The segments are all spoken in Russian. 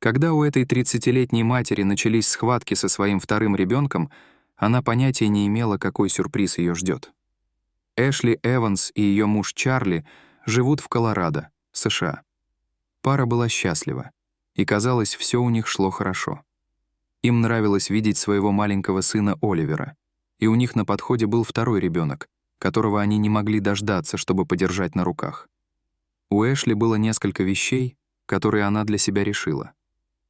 Когда у этой 30-летней матери начались схватки со своим вторым ребенком, она понятия не имела, какой сюрприз ее ждет. Эшли Эванс и ее муж Чарли живут в Колорадо, США. Пара была счастлива, и, казалось, все у них шло хорошо. Им нравилось видеть своего маленького сына Оливера, и у них на подходе был второй ребенок, которого они не могли дождаться, чтобы подержать на руках. У Эшли было несколько вещей, которые она для себя решила.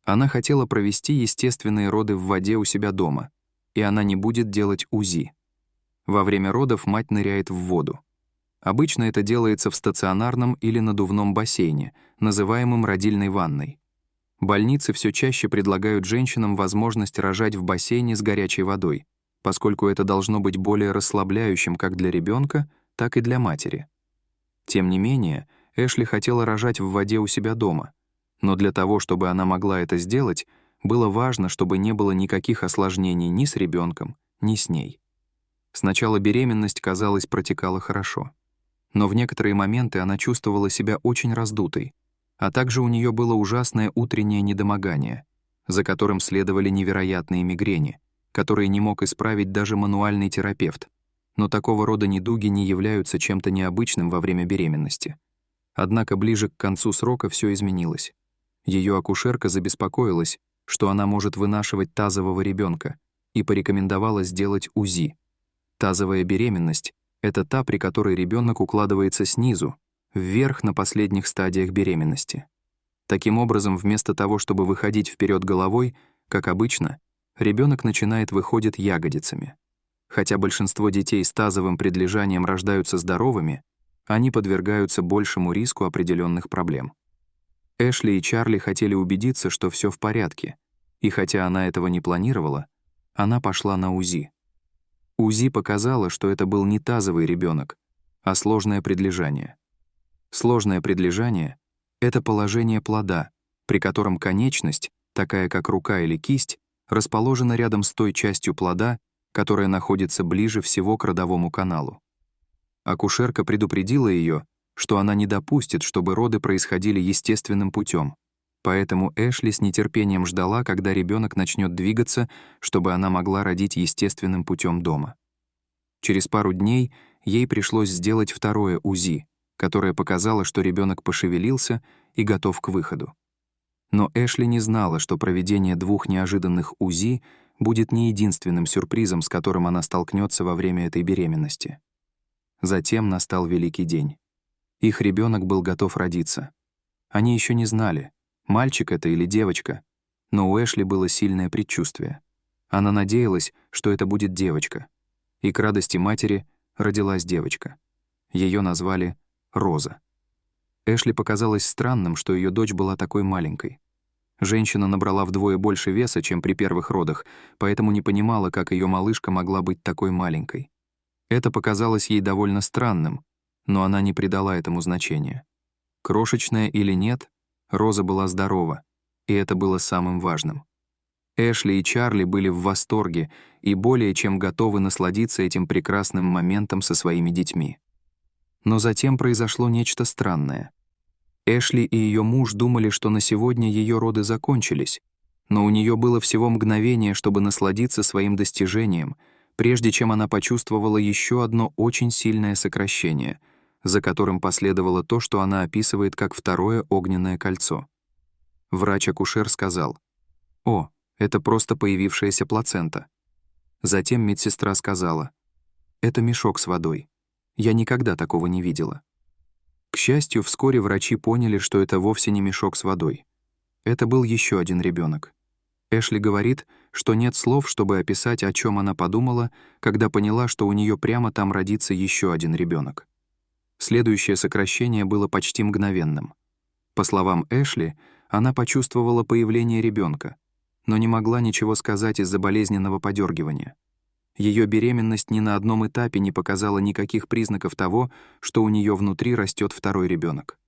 Она хотела провести естественные роды в воде у себя дома, и она не будет делать УЗИ. Во время родов мать ныряет в воду. Обычно это делается в стационарном или надувном бассейне, называемом родильной ванной. Больницы все чаще предлагают женщинам возможность рожать в бассейне с горячей водой, поскольку это должно быть более расслабляющим как для ребенка, так и для матери. Тем не менее, Эшли хотела рожать в воде у себя дома, но для того, чтобы она могла это сделать, было важно, чтобы не было никаких осложнений ни с ребенком, ни с ней. Сначала беременность, казалось, протекала хорошо. Но в некоторые моменты она чувствовала себя очень раздутой, а также у нее было ужасное утреннее недомогание, за которым следовали невероятные мигрени, которые не мог исправить даже мануальный терапевт. Но такого рода недуги не являются чем-то необычным во время беременности. Однако ближе к концу срока все изменилось. Ее акушерка забеспокоилась, что она может вынашивать тазового ребенка, и порекомендовала сделать УЗИ. Тазовая беременность — это та, при которой ребенок укладывается снизу, вверх на последних стадиях беременности. Таким образом, вместо того, чтобы выходить вперед головой, как обычно, ребенок начинает выходить ягодицами. Хотя большинство детей с тазовым предлежанием рождаются здоровыми, они подвергаются большему риску определенных проблем. Эшли и Чарли хотели убедиться, что все в порядке, и хотя она этого не планировала, она пошла на УЗИ. УЗИ показало, что это был не тазовый ребенок, а сложное предлежание. Сложное предлежание — это положение плода, при котором конечность, такая как рука или кисть, расположена рядом с той частью плода, которая находится ближе всего к родовому каналу. Акушерка предупредила ее, что она не допустит, чтобы роды происходили естественным путем, поэтому Эшли с нетерпением ждала, когда ребенок начнет двигаться, чтобы она могла родить естественным путем дома. Через пару дней ей пришлось сделать второе УЗИ, которое показало, что ребенок пошевелился и готов к выходу. Но Эшли не знала, что проведение 2 неожиданных УЗИ будет не единственным сюрпризом, с которым она столкнется во время этой беременности. Затем настал великий день. Их ребенок был готов родиться. Они еще не знали, мальчик это или девочка, но у Эшли было сильное предчувствие. Она надеялась, что это будет девочка. И к радости матери родилась девочка. Ее назвали Роза. Эшли показалось странным, что ее дочь была такой маленькой. Женщина набрала вдвое больше веса, чем при первых родах, поэтому не понимала, как ее малышка могла быть такой маленькой. Это показалось ей довольно странным, но она не придала этому значения. Крошечная или нет, Роза была здорова, и это было самым важным. Эшли и Чарли были в восторге и более чем готовы насладиться этим прекрасным моментом со своими детьми. Но затем произошло нечто странное. Эшли и ее муж думали, что на сегодня ее роды закончились, но у нее было всего мгновение, чтобы насладиться своим достижением, прежде чем она почувствовала еще одно очень сильное сокращение, за которым последовало то, что она описывает как второе огненное кольцо. Врач-акушер сказал: «О, это просто появившаяся плацента». Затем медсестра сказала: «Это мешок с водой. Я никогда такого не видела». К счастью, вскоре врачи поняли, что это вовсе не мешок с водой. Это был еще один ребенок. Эшли говорит, что нет слов, чтобы описать, о чем она подумала, когда поняла, что у нее прямо там родится еще один ребенок. Следующее сокращение было почти мгновенным. По словам Эшли, она почувствовала появление ребенка, но не могла ничего сказать из-за болезненного подергивания. Ее беременность ни на одном этапе не показала никаких признаков того, что у нее внутри растет второй ребенок.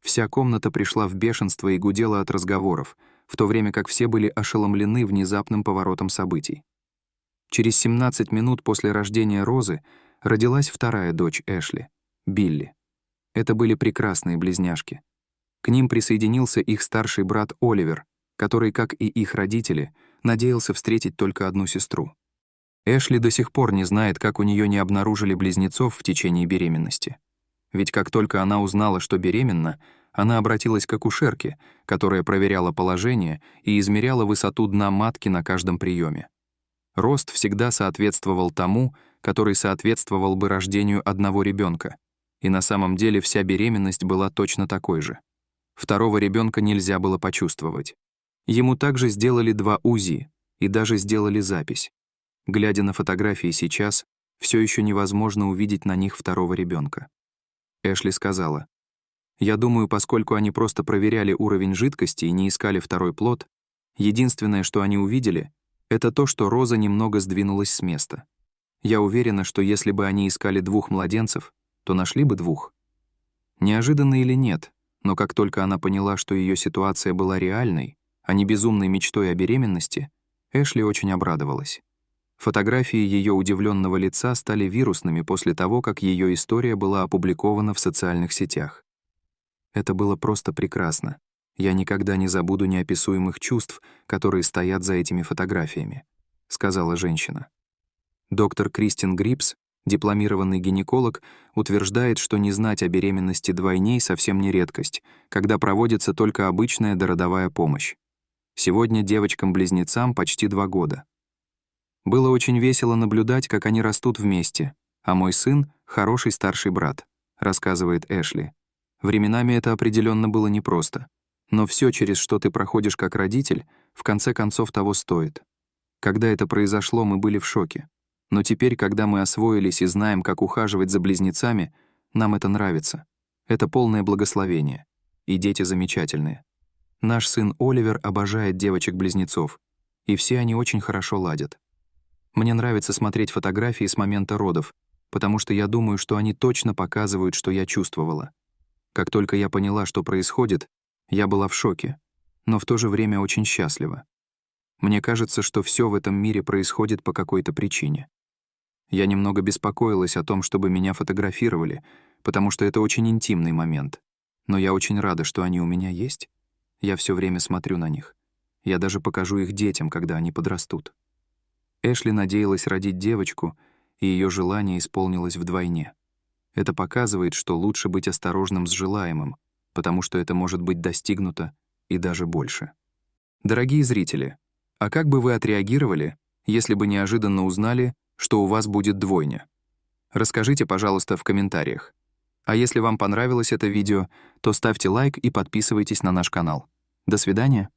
Вся комната пришла в бешенство и гудела от разговоров, в то время как все были ошеломлены внезапным поворотом событий. Через 17 минут после рождения Розы родилась вторая дочь Эшли — Билли. Это были прекрасные близняшки. К ним присоединился их старший брат Оливер, который, как и их родители, надеялся встретить только одну сестру. Эшли до сих пор не знает, как у нее не обнаружили близнецов в течение беременности. Ведь как только она узнала, что беременна, она обратилась к акушерке, которая проверяла положение и измеряла высоту дна матки на каждом приеме. Рост всегда соответствовал тому, который соответствовал бы рождению одного ребенка, и на самом деле вся беременность была точно такой же. Второго ребенка нельзя было почувствовать. Ему также сделали 2 УЗИ и даже сделали запись. Глядя на фотографии сейчас, все еще невозможно увидеть на них второго ребенка. Эшли сказала: «Я думаю, поскольку они просто проверяли уровень жидкости и не искали второй плод, единственное, что они увидели, это то, что роза немного сдвинулась с места. Я уверена, что если бы они искали 2 младенцев, то нашли бы 2. Неожиданно или нет, но как только она поняла, что ее ситуация была реальной, а не безумной мечтой о беременности, Эшли очень обрадовалась. Фотографии ее удивленного лица стали вирусными после того, как ее история была опубликована в социальных сетях. Это было просто прекрасно. Я никогда не забуду неописуемых чувств, которые стоят за этими фотографиями», — сказала женщина. Доктор Кристин Грипс, дипломированный гинеколог, утверждает, что не знать о беременности двойней совсем не редкость, когда проводится только обычная дородовая помощь. Сегодня девочкам-близнецам почти 2 года. Было очень весело наблюдать, как они растут вместе, а мой сын — хороший старший брат, рассказывает Эшли. Временами это определенно было непросто, но все, через что ты проходишь как родитель, в конце концов того стоит. Когда это произошло, мы были в шоке. Но теперь, когда мы освоились и знаем, как ухаживать за близнецами, нам это нравится. Это полное благословение. И дети замечательные. Наш сын Оливер обожает девочек-близнецов, и все они очень хорошо ладят. Мне нравится смотреть фотографии с момента родов, потому что я думаю, что они точно показывают, что я чувствовала. Как только я поняла, что происходит, я была в шоке, но в то же время очень счастлива. Мне кажется, что все в этом мире происходит по какой-то причине. Я немного беспокоилась о том, чтобы меня фотографировали, потому что это очень интимный момент. Но я очень рада, что они у меня есть. Я все время смотрю на них. Я даже покажу их детям, когда они подрастут. Эшли надеялась родить девочку, и ее желание исполнилось вдвойне. Это показывает, что лучше быть осторожным с желаемым, потому что это может быть достигнуто и даже больше. Дорогие зрители, а как бы вы отреагировали, если бы неожиданно узнали, что у вас будет двойня? Расскажите, пожалуйста, в комментариях. А если вам понравилось это видео, то ставьте лайк и подписывайтесь на наш канал. До свидания.